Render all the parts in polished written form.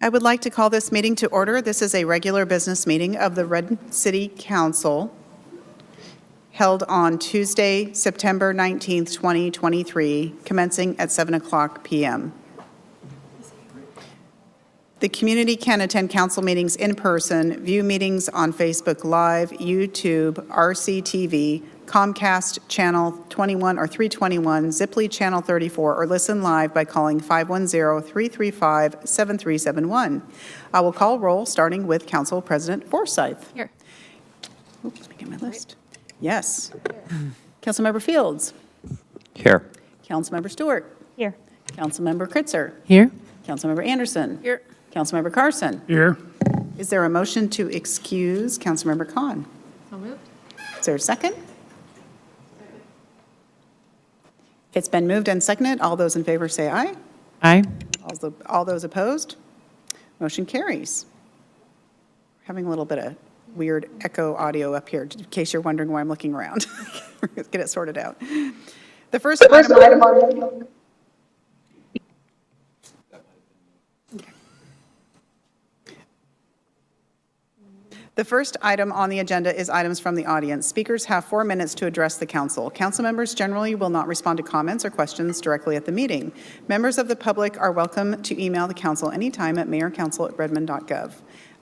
I would like to call this meeting to order. This is a regular business meeting of the Redmond City Council held on Tuesday, September 19th, 2023, commencing at 7:00 p.m. The community can attend council meetings in person, view meetings on Facebook Live, YouTube, RCTV, Comcast Channel 21 or 321, Ziply Channel 34, or listen live by calling 510-335-7371. I will call roll, starting with Council President Forsyth. Here. Oops, let me get my list. Yes. Councilmember Fields. Here. Councilmember Stewart. Here. Councilmember Kritzer. Here. Councilmember Anderson. Here. Councilmember Carson. Here. Is there a motion to excuse Councilmember Khan? So moved. Is there a second? It's been moved and seconded. All those in favor say aye. Aye. All those opposed? Motion carries. Having a little bit of weird echo audio up here, in case you're wondering why I'm looking around. Let's get it sorted out. The first item on The first item on the agenda is items from the audience. Speakers have 4 minutes to address the council. Council members generally will not respond to comments or questions directly at the meeting. Members of the public are welcome to email the council anytime at mayorcouncil@redmond.gov.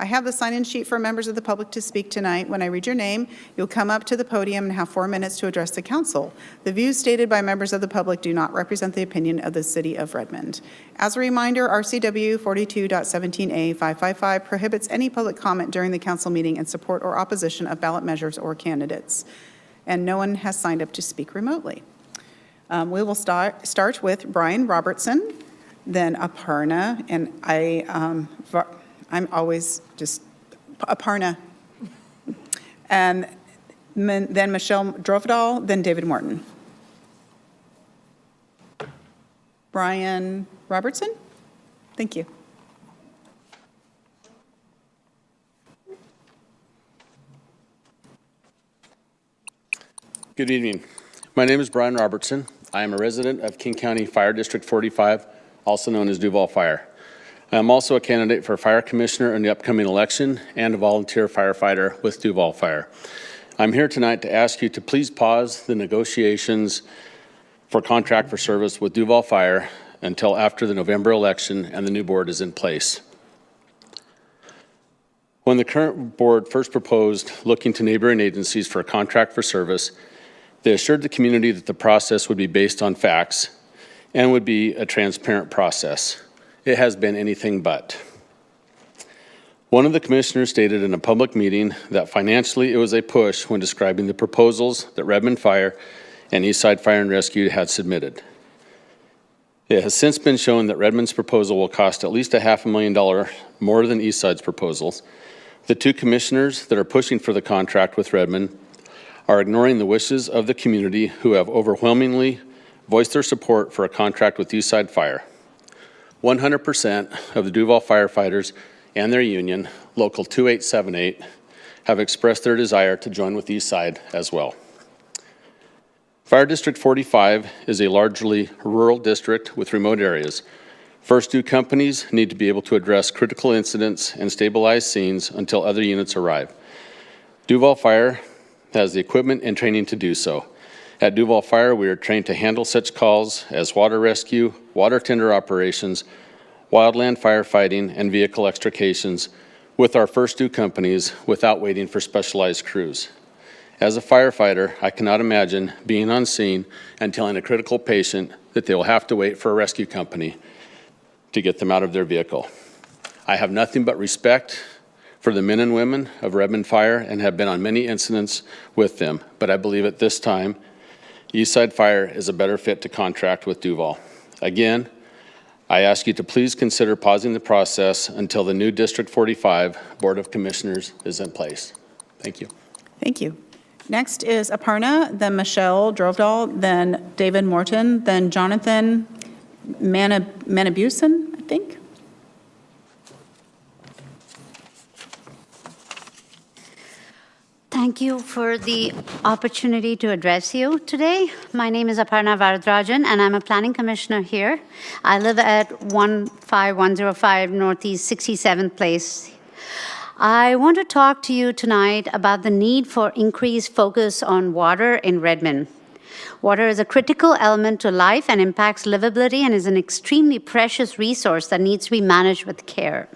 I have the sign-in sheet for members of the public to speak tonight. When I read your name, you'll come up to the podium and have 4 minutes to address the council. The views stated by members of the public do not represent the opinion of the City of Redmond. As a reminder, RCW 42.17a555 prohibits any public comment during the council meeting in support or opposition of ballot measures or candidates. And no one has signed up to speak remotely. We will start with Brian Robertson, then Aparna, and I'm always just Aparna. And then Michelle Drovdahl, then David Morton. Brian Robertson? Thank you. Good evening. My name is Brian Robertson. I am a resident of King County Fire District 45, also known as Duval Fire. I am also a candidate for Fire Commissioner in the upcoming election and a volunteer firefighter with Duval Fire. I'm here tonight to ask you to please pause the negotiations for contract for service with Duval Fire until after the November election and the new board is in place. When the current board first proposed looking to neighboring agencies for a contract for service, they assured the community that the process would be based on facts and would be a transparent process. It has been anything but. One of the commissioners stated in a public meeting that financially it was a push when describing the proposals that Redmond Fire and Eastside Fire and Rescue had submitted. It has since been shown that Redmond's proposal will cost at least $500,000 more than Eastside's proposals. The two commissioners that are pushing for the contract with Redmond are ignoring the wishes of the community who have overwhelmingly voiced their support for a contract with Eastside Fire. 100% of the Duval firefighters and their union, Local 2878, have expressed their desire to join with Eastside as well. Fire District 45 is a largely rural district with remote areas. First due companies need to be able to address critical incidents and stabilize scenes until other units arrive. Duval Fire has the equipment and training to do so. At Duval Fire, we are trained to handle such calls as water rescue, water tender operations, wildland firefighting, and vehicle extrications with our first due companies without waiting for specialized crews. As a firefighter, I cannot imagine being on scene and telling a critical patient that they will have to wait for a rescue company to get them out of their vehicle. I have nothing but respect for the men and women of Redmond Fire and have been on many incidents with them, but I believe at this time, Eastside Fire is a better fit to contract with Duval. Again, I ask you to please consider pausing the process until the new District 45 Board of Commissioners is in place. Thank you. Thank you. Next is Aparna, then Michelle Drovdahl, then David Morton, then Jonathan Manabusen, I think. Thank you for the opportunity to address you today. My name is Aparna Varadarajan, and I'm a planning commissioner here. I live at 1 5105 Northeast 67th Place. I want to talk to you tonight about the need for increased focus on water in Redmond. Water is a critical element to life and impacts livability and is an extremely precious resource that needs to be managed with care.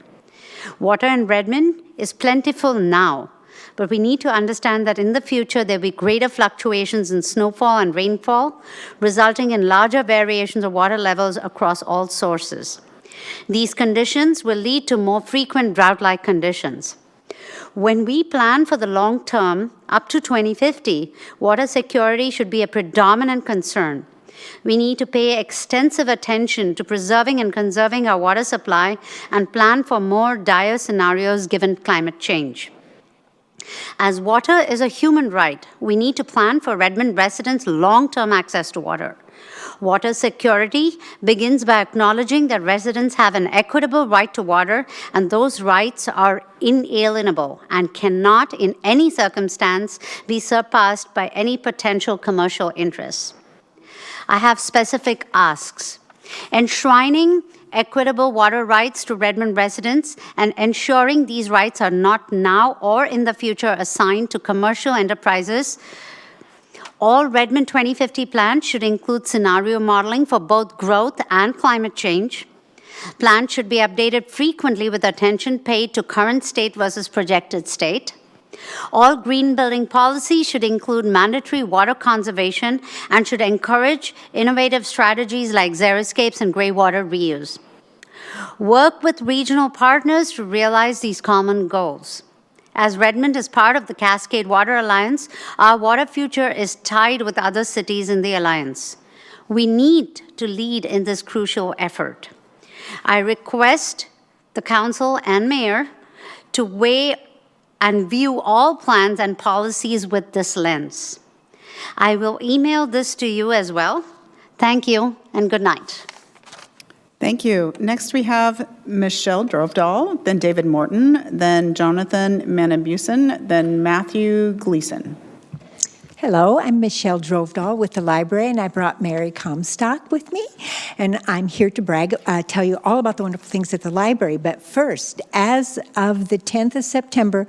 Water in Redmond is plentiful now, but we need to understand that in the future there will be greater fluctuations in snowfall and rainfall, resulting in larger variations of water levels across all sources. These conditions will lead to more frequent drought-like conditions. When we plan for the long term, up to 2050, water security should be a predominant concern. We need to pay extensive attention to preserving and conserving our water supply and plan for more dire scenarios given climate change. As water is a human right, we need to plan for Redmond residents' long-term access to water. Water security begins by acknowledging that residents have an equitable right to water, and those rights are inalienable and cannot, in any circumstance, be surpassed by any potential commercial interests. I have specific asks. Enshrining equitable water rights to Redmond residents and ensuring these rights are not now or in the future assigned to commercial enterprises. All Redmond 2050 plans should include scenario modeling for both growth and climate change. Plans should be updated frequently with attention paid to current state versus projected state. All green building policies should include mandatory water conservation and should encourage innovative strategies like xeriscapes and gray water reuse. Work with regional partners to realize these common goals. As Redmond is part of the Cascade Water Alliance, our water future is tied with other cities in the Alliance. We need to lead in this crucial effort. I request the Council and Mayor to weigh and view all plans and policies with this lens. I will email this to you as well. Thank you and good night. Thank you. Next, we have Michelle Drovedal, then David Morton, then Jonathan Manabusen, then Matthew Gleason. Hello, I'm Michelle Drovedal with the library, and I brought Mary Comstock with me. And I'm here to tell you all about the wonderful things at the library. But first, as of the 10th of September,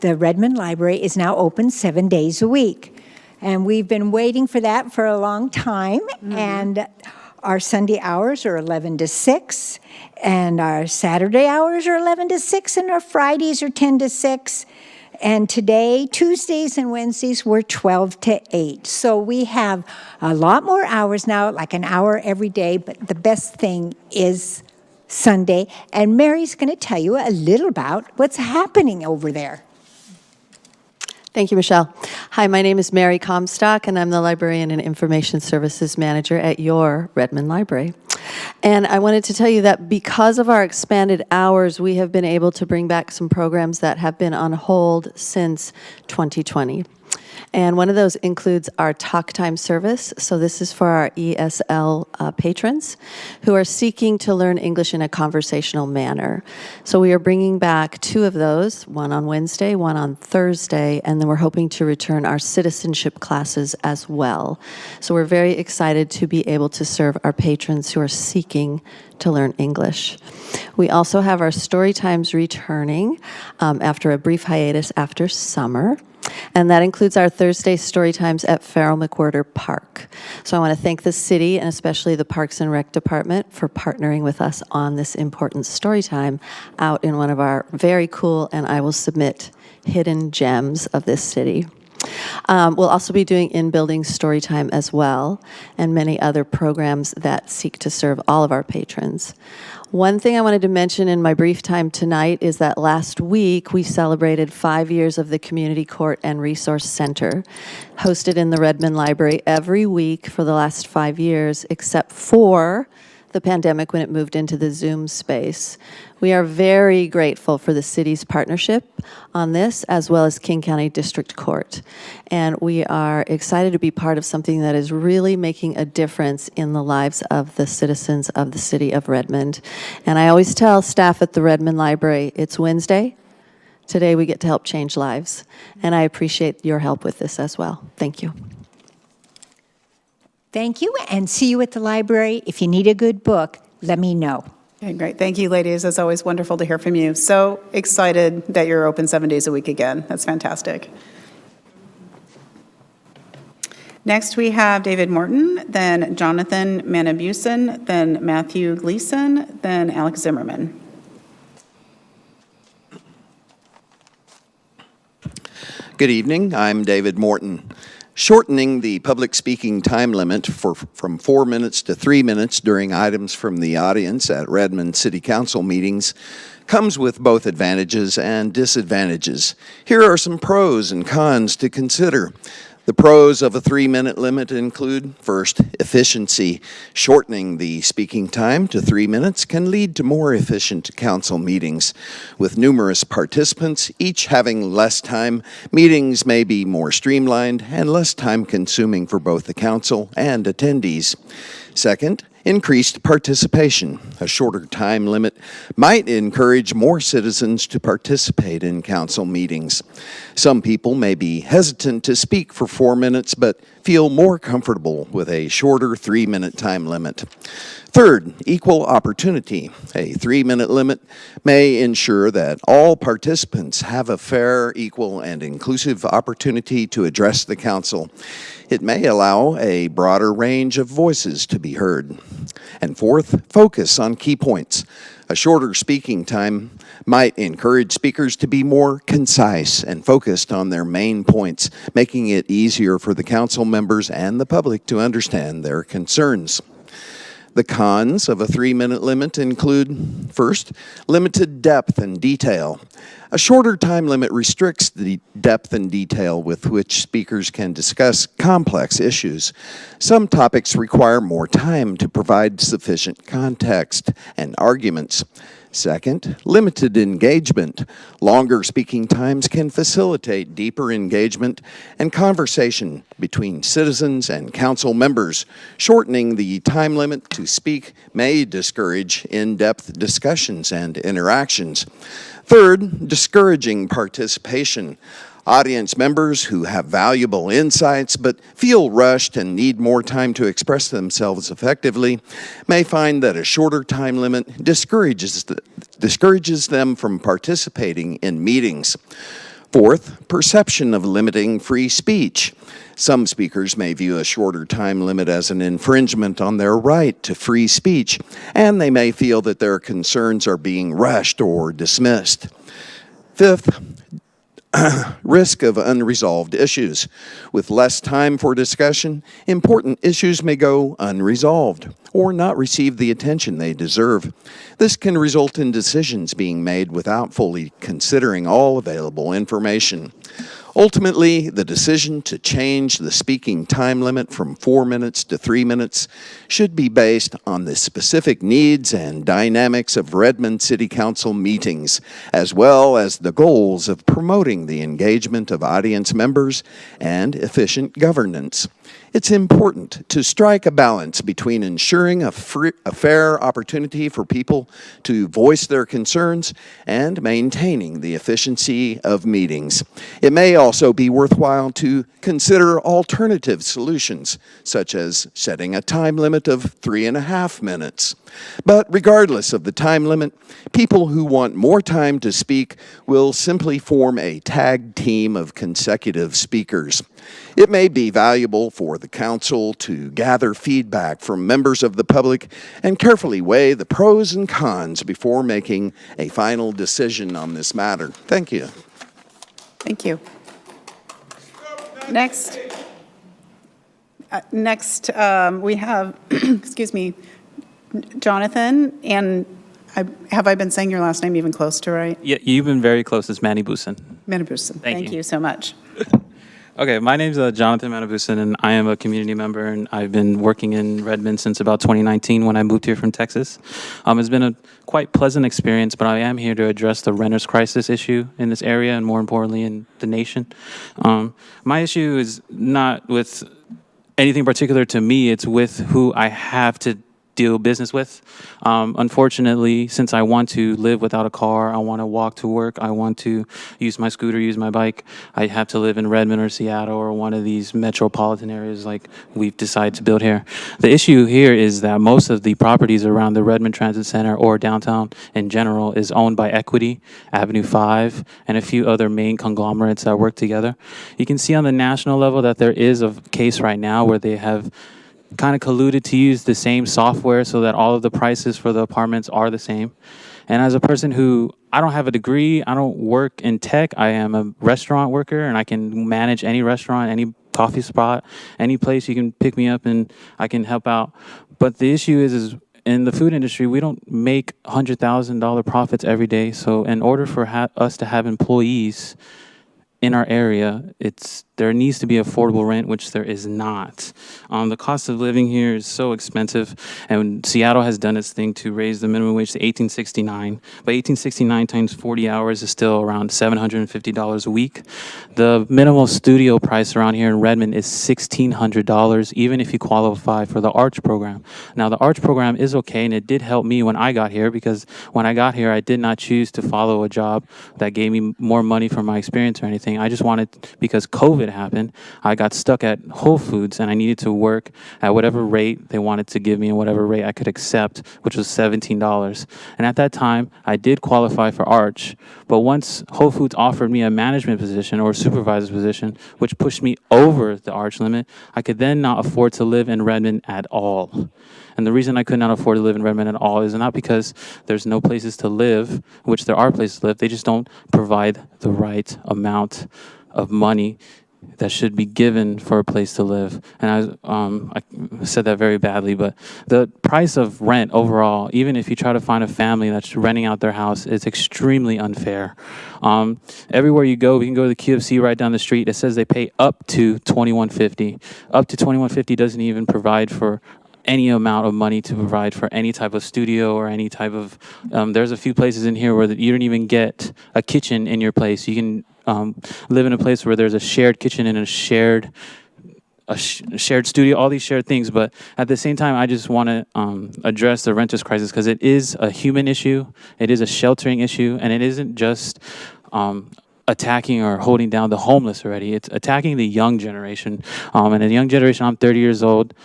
the Redmond Library is now open 7 days a week. And we've been waiting for that for a long time. And our Sunday hours are 11 to 6, and our Saturday hours are 11 to 6, and our Fridays are 10 to 6. And today, Tuesdays and Wednesdays, we're 12 to 8. So we have a lot more hours now, like an hour every day, but the best thing is Sunday. And Mary's going to tell you a little about what's happening over there. Thank you, Michelle. Hi, my name is Mary Comstock, and I'm the Librarian and Information Services Manager at your Redmond Library. And I wanted to tell you that because of our expanded hours, we have been able to bring back some programs that have been on hold since 2020. And one of those includes our Talk Time service. So this is for our ESL patrons who are seeking to learn English in a conversational manner. So we are bringing back 2 of those, one on Wednesday, one on Thursday, and then we're hoping to return our citizenship classes as well. So we're very excited to be able to serve our patrons who are seeking to learn English. We also have our story times returning after a brief hiatus after summer. And that includes our Thursday story times at Farrell McWhirter Park. So I want to thank the city and especially the Parks and Rec Department for partnering with us on this important story time out in one of our very cool, and I will submit, hidden gems of this city. We'll also be doing in-building story time as well, and many other programs that seek to serve all of our patrons. One thing I wanted to mention in my brief time tonight is that last week we celebrated 5 years of the Community Court and Resource Center, hosted in the Redmond Library every week for the last 5 years, except for the pandemic when it moved into the Zoom space. We are very grateful for the city's partnership on this, as well as King County District Court. And we are excited to be part of something that is really making a difference in the lives of the citizens of the city of Redmond. And I always tell staff at the Redmond Library, it's Wednesday. Today we get to help change lives. And I appreciate your help with this as well. Thank you. Thank you, and see you at the library. If you need a good book, let me know. Okay, great. Thank you, ladies. It's always wonderful to hear from you. So excited that you're open 7 days a week again. That's fantastic. Next, we have David Morton, then Jonathan Manabusen, then Matthew Gleason, then Alex Zimmerman. Good evening. I'm David Morton. Shortening the public speaking time limit from 4 minutes to 3 minutes during items from the audience at Redmond City Council meetings comes with both advantages and disadvantages. Here are some pros and cons to consider. The pros of a 3-minute limit include, first, efficiency. Shortening the speaking time to 3 minutes can lead to more efficient council meetings. With numerous participants, each having less time, meetings may be more streamlined and less time-consuming for both the council and attendees. Second, increased participation. A shorter time limit might encourage more citizens to participate in council meetings. Some people may be hesitant to speak for 4 minutes, but feel more comfortable with a shorter 3-minute time limit. Third, equal opportunity. A 3-minute limit may ensure that all participants have a fair, equal, and inclusive opportunity to address the council. It may allow a broader range of voices to be heard. And fourth, focus on key points. A shorter speaking time might encourage speakers to be more concise and focused on their main points, making it easier for the council members and the public to understand their concerns. The cons of a 3-minute limit include, first, limited depth and detail. A shorter time limit restricts the depth and detail with which speakers can discuss complex issues. Some topics require more time to provide sufficient context and arguments. Second, limited engagement. Longer speaking times can facilitate deeper engagement and conversation between citizens and council members. Shortening the time limit to speak may discourage in-depth discussions and interactions. Third, discouraging participation. Audience members who have valuable insights but feel rushed and need more time to express themselves effectively may find that a shorter time limit discourages them from participating in meetings. Fourth, perception of limiting free speech. Some speakers may view a shorter time limit as an infringement on their right to free speech, and they may feel that their concerns are being rushed or dismissed. Fifth, risk of unresolved issues. With less time for discussion, important issues may go unresolved or not receive the attention they deserve. This can result in decisions being made without fully considering all available information. Ultimately, the decision to change the speaking time limit from 4 minutes to 3 minutes should be based on the specific needs and dynamics of Redmond City Council meetings, as well as the goals of promoting the engagement of audience members and efficient governance. It's important to strike a balance between ensuring a fair opportunity for people to voice their concerns and maintaining the efficiency of meetings. It may also be worthwhile to consider alternative solutions, such as setting a time limit of 3.5 minutes. But regardless of the time limit, people who want more time to speak will simply form a tag team of consecutive speakers. It may be valuable for the council to gather feedback from members of the public and carefully weigh the pros and cons before making a final decision on this matter. Thank you. Thank you. Next, we have, excuse me, Jonathan, and have I been saying your last name even close to right? Yeah, you've been very close. It's Manabusen. Manabusen. Thank you. you so much. Okay, my name's Jonathan Manabusen, and I am a community member, and I've been working in Redmond since about 2019 when I moved here from Texas. It's been a quite pleasant experience, but I am here to address the renters crisis issue in this area, and more importantly, in the nation. My issue is not with anything particular to me. It's with who I have to deal business with. Unfortunately, since I want to live without a car, I want to walk to work, I want to use my scooter, use my bike, I have to live in Redmond or Seattle or one of these metropolitan areas like we've decided to build here. The issue here is that most of the properties around the Redmond Transit Center or downtown in general is owned by Equity, Avenue 5, and a few other main conglomerates that work together. You can see on the national level that there is a case right now where they have kind of colluded to use the same software so that all of the prices for the apartments are the same. And as a person who, I don't have a degree, I don't work in tech, I am a restaurant worker and I can manage any restaurant, any coffee spot, any place you can pick me up and I can help out. But the issue is in the food industry, we don't make $100,000 profits every day. So in order for us to have employees in our area, there needs to be affordable rent, which there is not. The cost of living here is so expensive, and Seattle has done its thing to raise the minimum wage to $18.69. But $18.69 times 40 hours is still around $750 a week. The minimal studio price around here in Redmond is $1,600, even if you qualify for the Arch program. Now, the Arch program is okay, and it did help me when I got here, because when I got here, I did not choose to follow a job that gave me more money for my experience or anything. I just wanted, because COVID happened, I got stuck at Whole Foods and I needed to work at whatever rate they wanted to give me and whatever rate I could accept, which was $17. And at that time, I did qualify for Arch, but once Whole Foods offered me a management position or a supervisor's position, which pushed me over the Arch limit, I could then not afford to live in Redmond at all. And the reason I could not afford to live in Redmond at all is not because there's no places to live, which there are places to live, they just don't provide the right amount of money that should be given for a place to live. And I said that very badly, but the price of rent overall, even if you try to find a family that's renting out their house, is extremely unfair. Everywhere you go, we can go to the QFC right down the street. It says they pay up to $21.50. Up to $21.50 doesn't even provide for any amount of money to provide for any type of studio or any type of, there's a few places in here where you don't even get a kitchen in your place. You can live in a place where there's a shared kitchen and a shared studio, all these shared things. But at the same time, I just want to address the renters crisis because it is a human issue, it is a sheltering issue, and it isn't just attacking or holding down the homeless already. It's attacking the young generation. And the young generation, I'm 30 years old.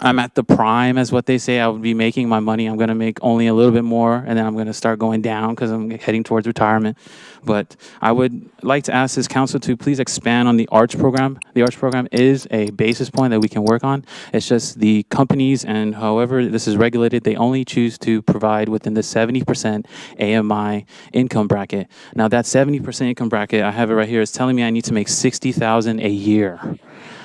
I'm at the prime, as what they say. I would be making my money. I'm going to make only a little bit more, and then I'm going to start going down because I'm heading towards retirement. But I would like to ask this council to please expand on the Arch program. The Arch program is a basis point that we can work on. It's just the companies and however this is regulated, they only choose to provide within the 70% AMI income bracket. Now that 70% income bracket, I have it right here, is telling me I need to make $60,000 a year.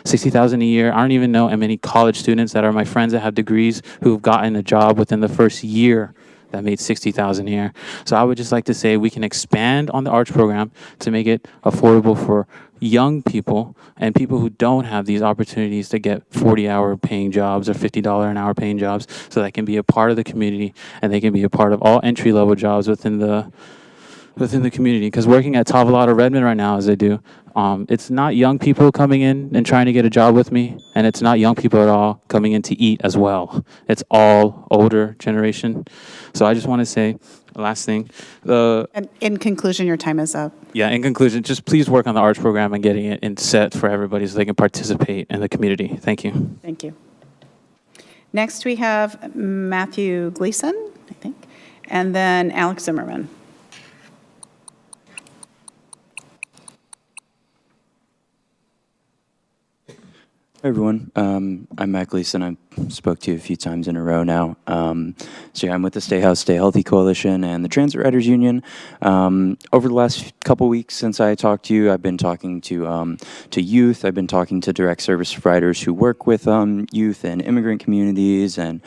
$60,000 a year. I don't even know how many college students that are my friends that have degrees who've gotten a job within the first year that made $60,000 a year. So I would just like to say we can expand on the Arch program to make it affordable for young people and people who don't have these opportunities to get 40-hour paying jobs or $50 an hour paying jobs, so they can be a part of the community and they can be a part of all entry-level jobs within the community. Because working at Tavalada Redmond right now, as I do, it's not young people coming in and trying to get a job with me, and it's not young people at all coming in to eat as well. It's all older generation. So I just want to say, last thing. And in conclusion, your time is up. Yeah, in conclusion, just please work on the Arch program and getting it in set for everybody so they can participate in the community. Thank you. Thank you. Next, we have Matthew Gleason, I think, and then Alex Zimmerman. Hi, everyone. I'm Matt Gleason. I spoke to you a few times in a row now. So yeah, I'm with the Stay House, Stay Healthy Coalition and the Transit Riders Union. Over the last couple weeks since I talked to you, I've been talking to youth. I've been talking to direct service providers who work with youth and immigrant communities and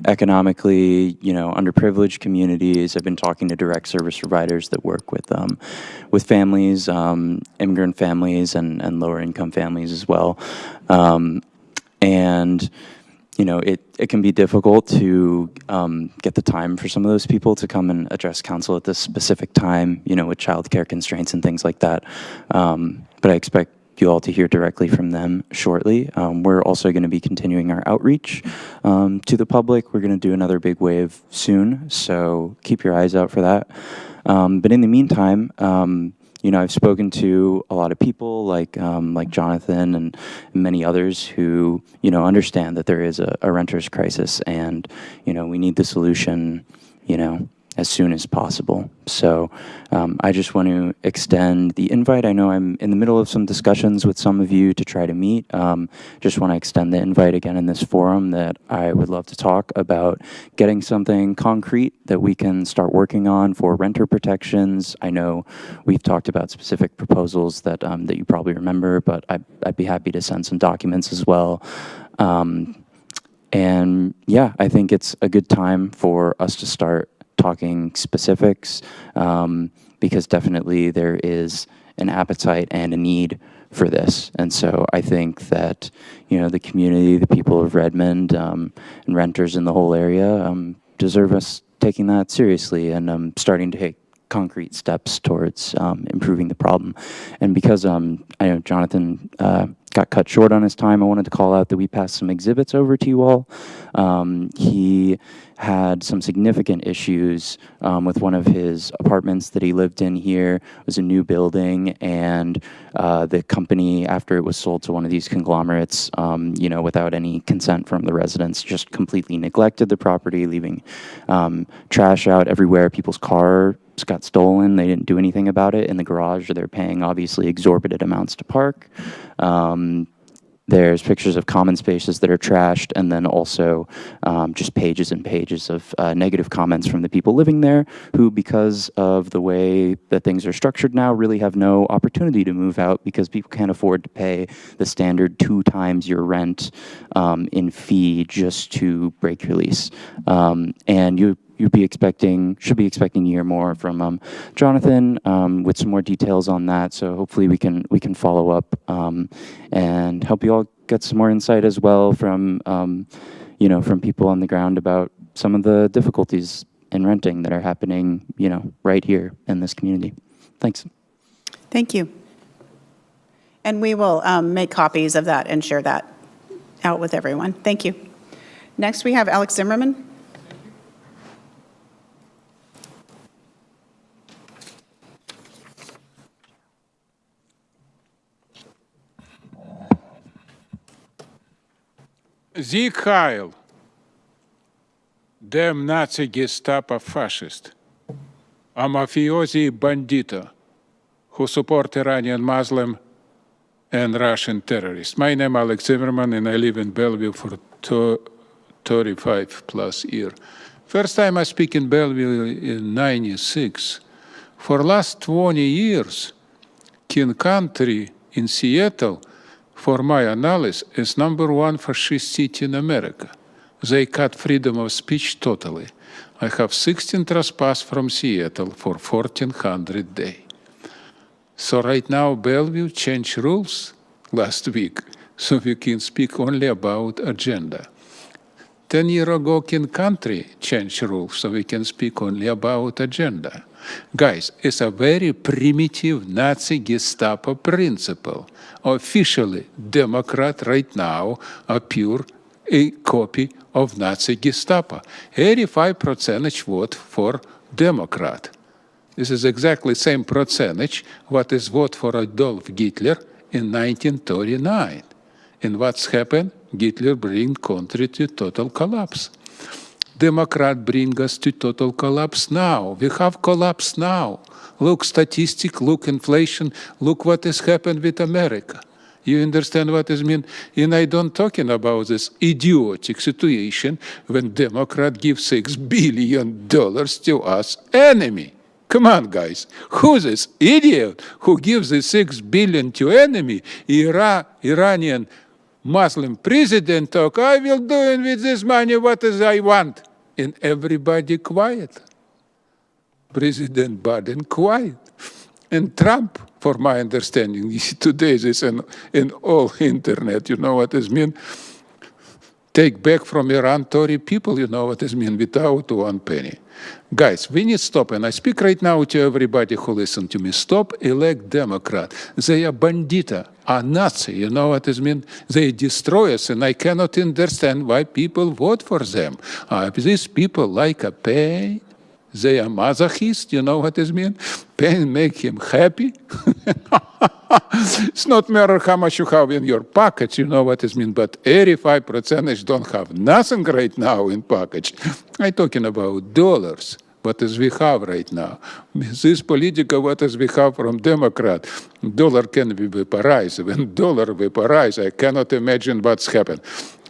economically, underprivileged communities. I've been talking to direct service providers that work with families, immigrant families and lower income families as well. And it can be difficult to get the time for some of those people to come and address council at this specific time, with childcare constraints and things like that. But I expect, you all to hear directly from them shortly. We're also going to be continuing our outreach to the public. We're going to do another big wave soon, so keep your eyes out for that. But in the meantime, I've spoken to a lot of people like Jonathan and many others who, understand that there is a renter's crisis, and, we need the solution, as soon as possible. So I just want to extend the invite. I know I'm in the middle of some discussions with some of you to try to meet. Just want to extend the invite again in this forum that I would love to talk about getting something concrete that we can start working on for renter protections. I know we've talked about specific proposals that you probably remember, but I'd be happy to send some documents as well. And yeah, I think it's a good time for us to start talking specifics, because definitely there is an appetite and a need for this. And so I think that, the community, the people of Redmond, and renters in the whole area deserve us taking that seriously and starting to take concrete steps towards improving the problem. And because I know Jonathan got cut short on his time, I wanted to call out that we passed some exhibits over to you all. He had some significant issues with one of his apartments that he lived in here. It was a new building, and the company, after it was sold to one of these conglomerates, without any consent from the residents, just completely neglected the property, leaving trash out everywhere. People's cars got stolen. They didn't do anything about it. In the garage, they're paying obviously exorbitant amounts to park. There's pictures of common spaces that are trashed, and then also just pages and pages of negative comments from the people living there who, because of the way that things are structured now, really have no opportunity to move out because people can't afford to pay the standard 2 times your rent in fee just to break your lease. And should be expecting to hear more from Jonathan with some more details on that. So hopefully we can follow up and help you all get some more insight as well from from people on the ground about some of the difficulties in renting that are happening right here in this community. Thanks. Thank you. And we will make copies of that and share that out with everyone. Thank you. Next, we have Alex Zimmerman. Sieg Heil, dem Nazi Gestapo fascist, a mafiosi bandito who support Iranian Muslim and Russian terrorists. My name is Alex Zimmerman, and I live in Bellevue for 35 plus years. First time I speak in Bellevue in 96. For last 20 years, King Country in Seattle, for my analysis, is #1 fascist city in America. They cut freedom of speech totally. I have 16 trespass from Seattle for 1,400 days. So right now, Bellevue changed rules last week, so we can speak only about agenda. 10 years ago, King Country changed rules, so we can speak only about agenda. Guys, it's a very primitive Nazi Gestapo principle. Officially, Democrat right now are pure a copy of Nazi Gestapo. 85% vote for Democrat. This is exactly same percentage what is vote for Adolf Hitler in 1939. And what's happened? Hitler bring country to total collapse. Democrat bring us to total collapse now. We have collapse now. Look statistic, look inflation, look what has happened with America. You understand what it means? And I don't talking about this idiotic situation when Democrat give $6 billion to us enemy. Come on, guys. Who's this idiot who gives the $6 billion to enemy? Iranian Muslim president talk, I will do with this money what as I want. And everybody quiet. President Biden quiet. And Trump, for my understanding, today this in all internet, you know what this mean? take back from Iran Tory people, you know what it means, without one penny. Guys, we need to stop, and I speak right now to everybody who listen to me. Stop elect Democrat. They are bandita, are Nazi, you know what it means? They destroy us, and I cannot understand why people vote for them. These people like a pay. They are masochist, you know what it means? Pain make him happy. It's not matter how much you have in your pocket, you know what it means, but 85% don't have nothing right now in pocket. I'm talking about dollars, what is we have right now. This political, what is we have from Democrat, dollar can be vaporized. When dollar vaporized, I cannot imagine what's happened.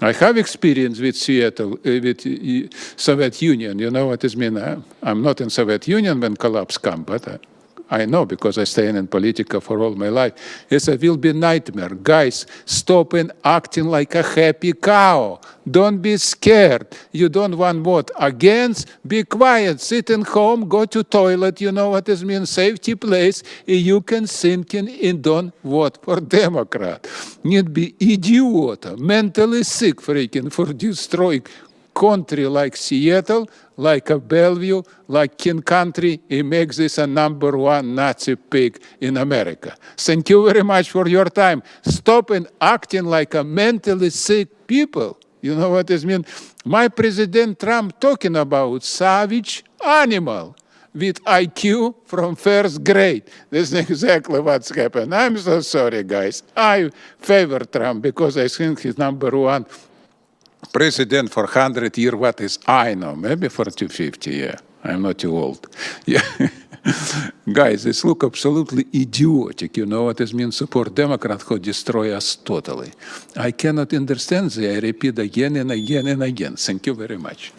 I have experience with Seattle, with Soviet Union. You know what it means? I'm not in Soviet Union when collapse come, but I know because I stay in politica for all my life. It will be nightmare. Guys, stop and acting like a happy cow. Don't be scared. You don't want what? Against? Be quiet. Sit in home. Go to toilet. You know what it means? Safety place. You can think and don't vote for Democrat. Need be idiot, mentally sick freaking for destroying country like Seattle, like a Bellevue, like King Country. It makes this a #1 Nazi pig in America. Thank you very much for your time. Stop and acting like a mentally sick people. You know what it means? My President Trump talking about savage animal with IQ from first grade. This is exactly what's happened. I'm so sorry, guys. I favor Trump because I think he's #1 president for 100 years. What is I know? Maybe for 250, yeah. I'm not too old. Yeah. Guys, this look absolutely idiotic. You know what it means? Support Democrat who destroy us totally. I cannot understand this. I repeat again and again and again. Thank you very much.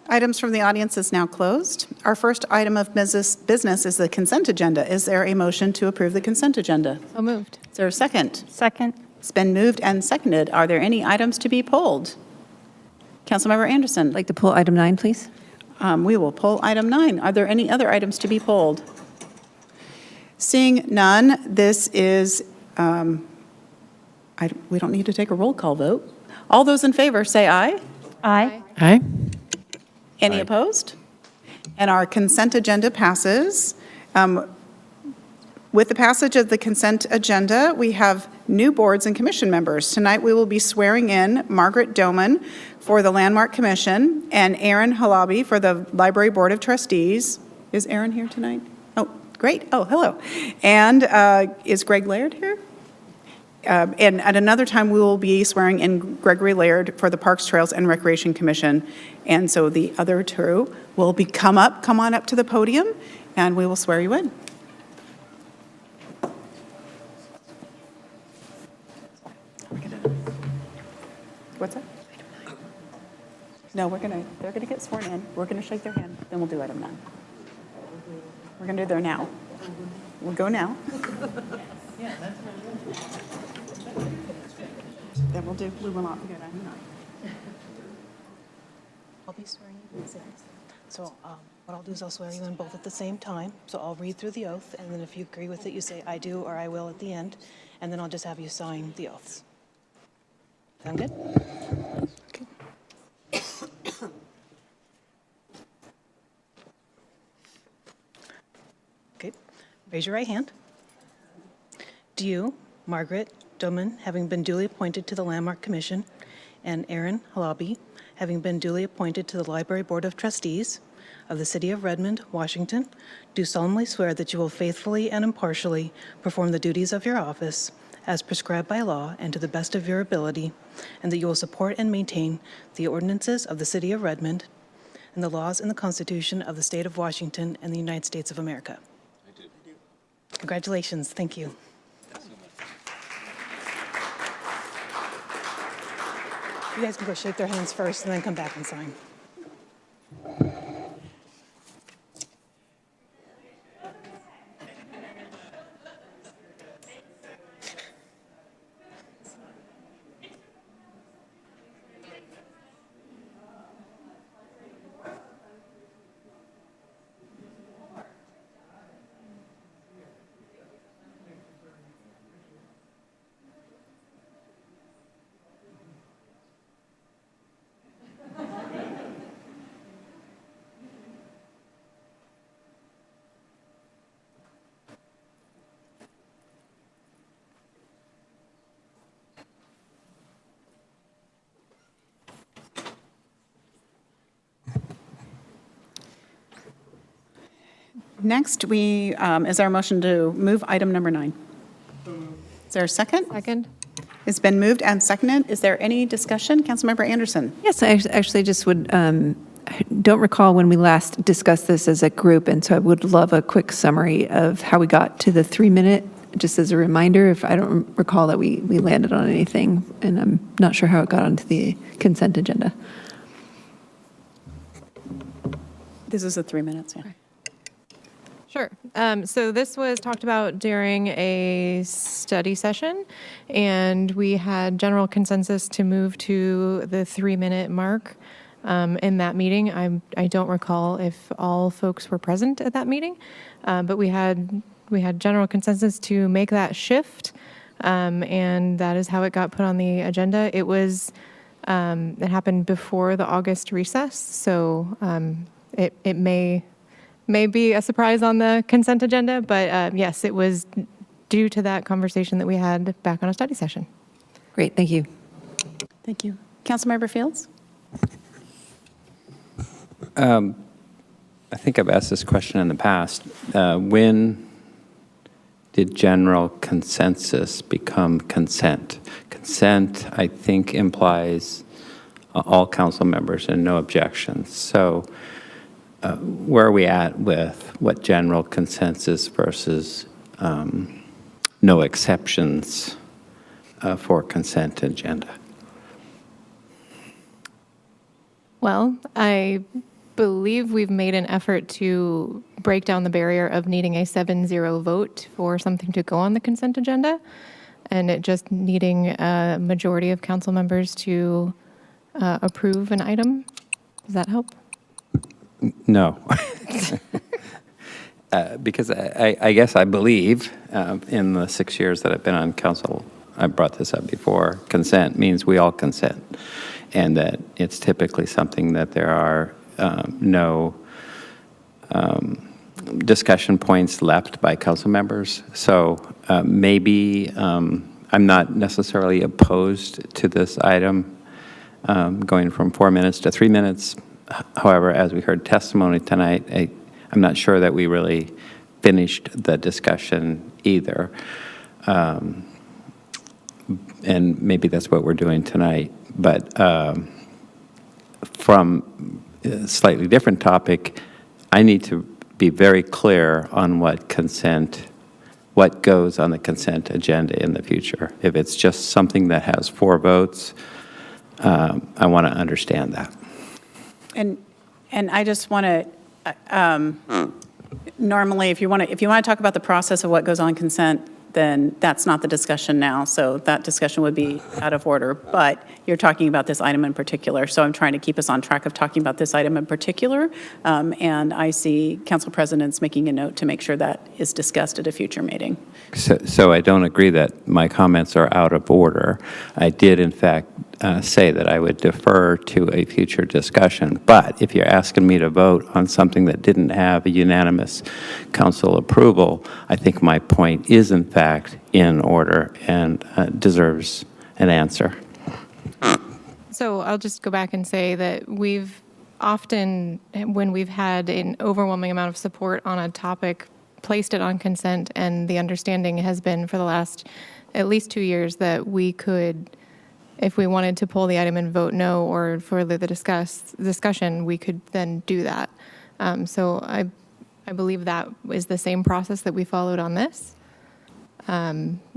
Items from the audience is now closed. Our first item of business is the consent agenda. Is there a motion to approve the consent agenda? So moved. Is there a second? Second. It's been moved and seconded. Are there any items to be pulled? Councilmember Anderson. I'd like to pull item 9, please. We will pull item 9. Are there any other items to be pulled? Seeing none, this is, we don't need to take a roll call vote. All those in favor, say aye. Aye. Aye. Any opposed? And our consent agenda passes. With the passage of the consent agenda, we have new boards and commission members. Tonight, we will be swearing in Margaret Doman for the Landmark Commission and Aaron Halabi for the Library Board of Trustees. Is Aaron here tonight? Oh, great. Oh, hello. And is Greg Laird here? And at another time, we will be swearing in Gregory Laird for the Parks, Trails, and Recreation Commission. And so the other two will come on up to the podium, and we will swear you in. What's that? No, they're gonna get sworn in. We're gonna shake their hand, then we'll do item 9. We're gonna do there now. We'll go now. Then we will not forget item 9. I'll be swearing you in. So what I'll do is I'll swear you in both at the same time. So I'll read through the oath, and then if you agree with it, you say I do or I will at the end, and then I'll just have you sign the oaths. Sound good? Okay. Okay. Raise your right hand. Do you, Margaret Doman, having been duly appointed to the Landmark Commission, and Aaron Halabi, having been duly appointed to the Library Board of Trustees of the City of Redmond, Washington, do solemnly swear that you will faithfully and impartially perform the duties of your office as prescribed by law and to the best of your ability, and that you will support and maintain the ordinances of the City of Redmond and the laws and the Constitution of the State of Washington and the United States of America? I do. Congratulations. Thank you. You guys can go shake their hands first and then come back and sign. Next, is our motion to move item number 9. Is there a second? Second. It's been moved and seconded. Is there any discussion? Councilmember Anderson? Yes, I actually just would, don't recall when we last discussed this as a group, and so I would love a quick summary of how we got to the 3-minute, just as a reminder, if I don't recall that we landed on anything, and I'm not sure how it got onto the consent agenda. This is a 3 minutes, yeah. Sure. So this was talked about during a study session, and we had general consensus to move to the 3-minute mark in that meeting. I don't recall if all folks were present at that meeting, but we had general consensus to make that shift, and that is how it got put on the agenda. It happened before the August recess, so it may be a surprise on the consent agenda, but yes, it was due to that conversation that we had back on a study session. Great, thank you. Thank you. Councilmember Fields? I think I've asked this question in the past. When did general consensus become consent? Consent, I think, implies all council members and no objections. So where are we at with what general consensus versus no exceptions for consent agenda? Well, I believe we've made an effort to break down the barrier of needing a 7-0 vote for something to go on the consent agenda, and it just needing a majority of council members to approve an item. Does that help? No. Because I guess I believe in the 6 years that I've been on council, I brought this up before, consent means we all consent, and that it's typically something that there are no discussion points left by council members. So maybe I'm not necessarily opposed to this item going from 4 minutes to 3 minutes. However, as we heard testimony tonight, I'm not sure that we really finished the discussion either. And maybe that's what we're doing tonight. But from a slightly different topic, I need to be very clear on what goes on the consent agenda in the future. If it's just something that has 4 votes, I want to understand that. And I just want to, normally, if you want to talk about the process of what goes on consent, then that's not the discussion now. So that discussion would be out of order. But you're talking about this item in particular. So I'm trying to keep us on track of talking about this item in particular. And I see council presidents making a note to make sure that is discussed at a future meeting. So I don't agree that my comments are out of order. I did, in fact, say that I would defer to a future discussion. But if you're asking me to vote on something that didn't have a unanimous council approval, I think my point is, in fact, in order and deserves an answer. So I'll just go back and say that we've often, when we've had an overwhelming amount of support on a topic, placed it on consent, and the understanding has been for the last at least 2 years that we could, if we wanted to pull the item and vote no or further the discussion, we could then do that. So I believe that is the same process that we followed on this.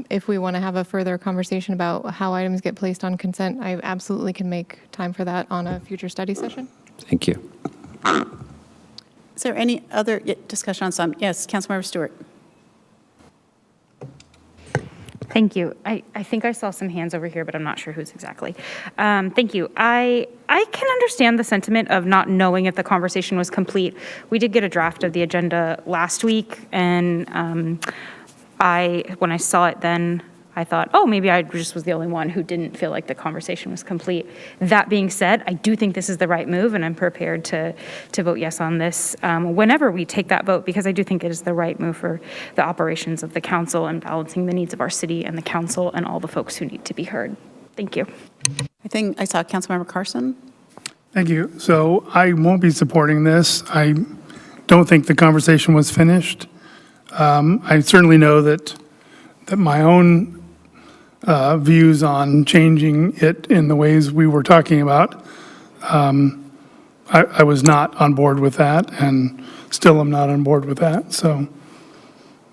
If we want to have a further conversation about how items get placed on consent, I absolutely can make time for that on a future study session. Thank you. Is there any other discussion on some? Yes, Councilmember Stewart. Thank you. I think I saw some hands over here, but I'm not sure who's exactly. Thank you. I can understand the sentiment of not knowing if the conversation was complete. We did get a draft of the agenda last week, and when I saw it then, I thought, oh, maybe I just was the only one who didn't feel like the conversation was complete. That being said, I do think this is the right move, and I'm prepared to vote yes on this whenever we take that vote, because I do think it is the right move for the operations of the council and balancing the needs of our city and the council and all the folks who need to be heard. Thank you. I think I saw Councilmember Carson. Thank you. So I won't be supporting this. I don't think the conversation was finished. I certainly know that my own views on changing it in the ways we were talking about, I was not on board with that, and still am not on board with that. So,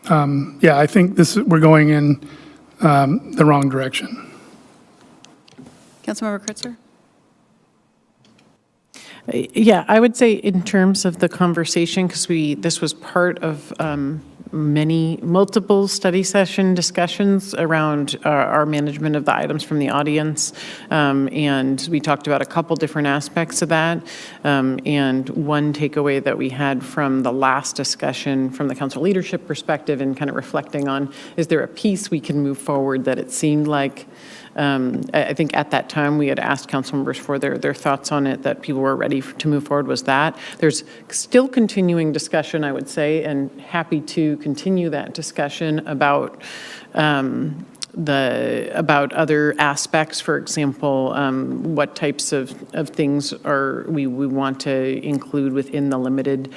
yeah, I think we're going in the wrong direction. Councilmember Kritzer? Yeah, I would say in terms of the conversation, because this was part of multiple study session discussions around our management of the items from the audience, and we talked about a couple different aspects of that. And one takeaway that we had from the last discussion from the council leadership perspective and kind of reflecting on, is there a piece we can move forward that it seemed like I think at that time we had asked council members for their thoughts on it, that people were ready to move forward, was that. There's still continuing discussion, I would say, and happy to continue that discussion about about other aspects. For example, what types of things we want to include within the limited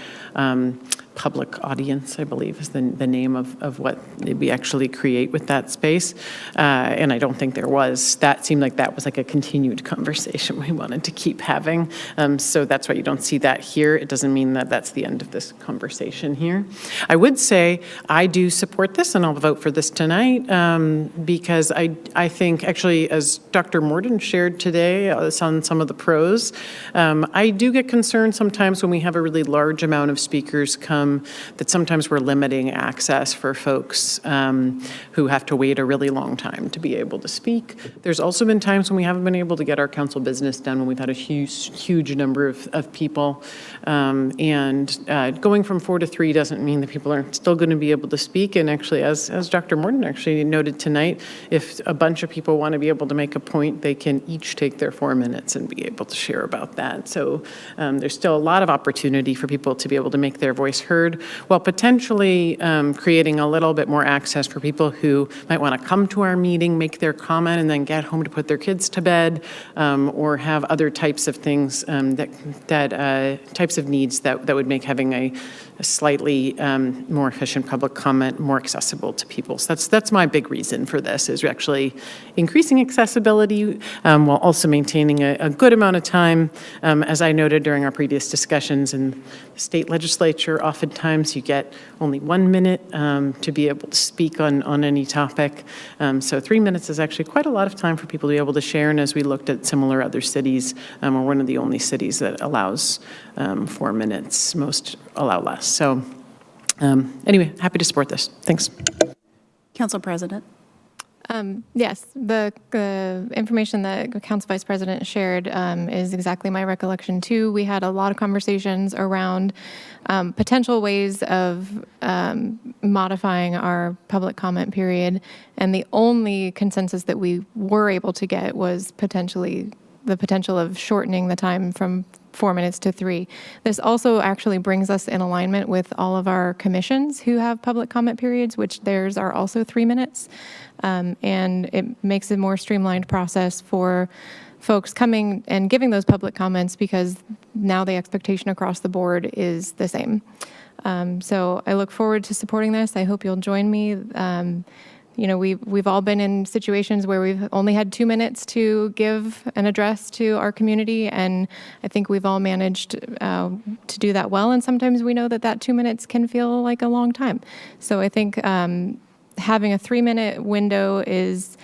public audience, I believe is the name of what we actually create with that space. And I don't think that seemed like that was like a continued conversation we wanted to keep having. So that's why you don't see that here. It doesn't mean that that's the end of this conversation here. I would say I do support this, and I'll vote for this tonight, because I think actually, as Dr. Morton shared today on some of the pros, I do get concerned sometimes when we have a really large amount of speakers come, that sometimes we're limiting access for folks who have to wait a really long time to be able to speak. There's also been times when we haven't been able to get our council business done, when we've had a huge number of people. And going from 4 to 3 doesn't mean that people aren't still going to be able to speak. And actually, as Dr. Morton actually noted tonight, if a bunch of people want to be able to make a point, they can each take their 4 minutes and be able to share about that. So there's still a lot of opportunity for people to be able to make their voice heard, while potentially creating a little bit more access for people who might want to come to our meeting, make their comment, and then get home to put their kids to bed, or have other types of things types of needs that would make having a slightly more efficient public comment more accessible to people. So that's my big reason for this, is actually increasing accessibility while also maintaining a good amount of time. As I noted during our previous discussions in the state legislature, oftentimes you get only 1 minute to be able to speak on any topic. So 3 minutes is actually quite a lot of time for people to be able to share. And as we looked at similar other cities, we're one of the only cities that allows 4 minutes. Most allow less. So anyway, happy to support this. Thanks. Council President. Yes, the information that Council Vice President shared is exactly my recollection too. We had a lot of conversations around potential ways of modifying our public comment period, and the only consensus that we were able to get was the potential of shortening the time from 4 minutes to 3. This also actually brings us in alignment with all of our commissions who have public comment periods, which theirs are also 3 minutes. And it makes a more streamlined process for folks coming and giving those public comments, because now the expectation across the board is the same. So I look forward to supporting this. I hope you'll join me. You know, we've all been in situations where we've only had 2 minutes to give an address to our community, and I think we've all managed to do that well. And sometimes we know that 2 minutes can feel like a long time. So I think having a 3-minute window is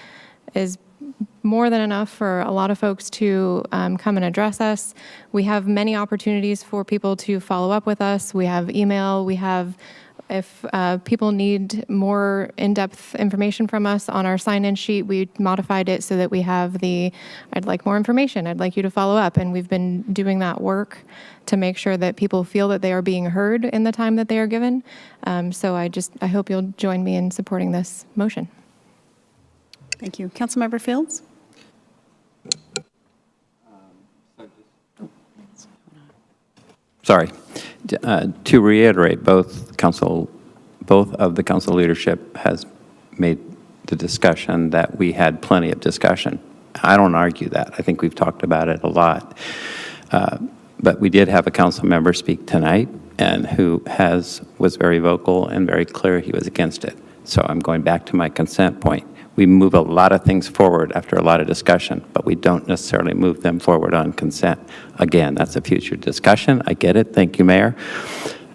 more than enough for a lot of folks to come and address us. We have many opportunities for people to follow up with us. We have email. We have, if people need more in-depth information from us on our sign-in sheet, we modified it so that we have I'd like more information, I'd like you to follow up. And we've been doing that work to make sure that people feel that they are being heard in the time that they are given. So I hope you'll join me in supporting this motion. Thank you. Councilmember Fields? Sorry. To reiterate, both of the council leadership has made the discussion that we had plenty of discussion. I don't argue that. I think we've talked about it a lot. But we did have a council member speak tonight and who was very vocal and very clear he was against it. So I'm going back to my consent point. We move a lot of things forward after a lot of discussion, but we don't necessarily move them forward on consent. Again, that's a future discussion. I get it. Thank you, Mayor.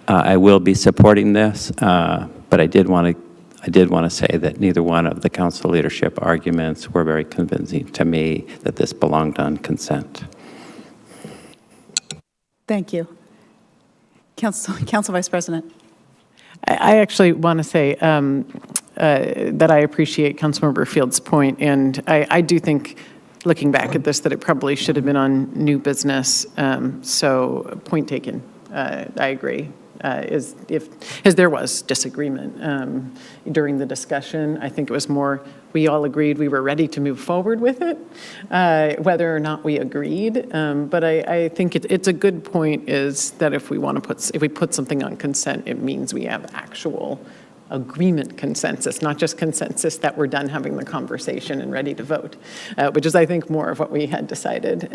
I will be supporting this, but I did want to say that neither one of the council leadership arguments were very convincing to me that this belonged on consent. Thank you. Council Vice President. I actually want to say that I appreciate Councilmember Field's point, and I do think, looking back at this, that it probably should have been on new business. So, point taken. I agree. As there was disagreement during the discussion, I think it was more we all agreed we were ready to move forward with it, whether or not we agreed. But I think it's a good point is that if we put something on consent, it means we have actual agreement consensus, not just consensus that we're done having the conversation and ready to vote, which is, I think, more of what we had decided.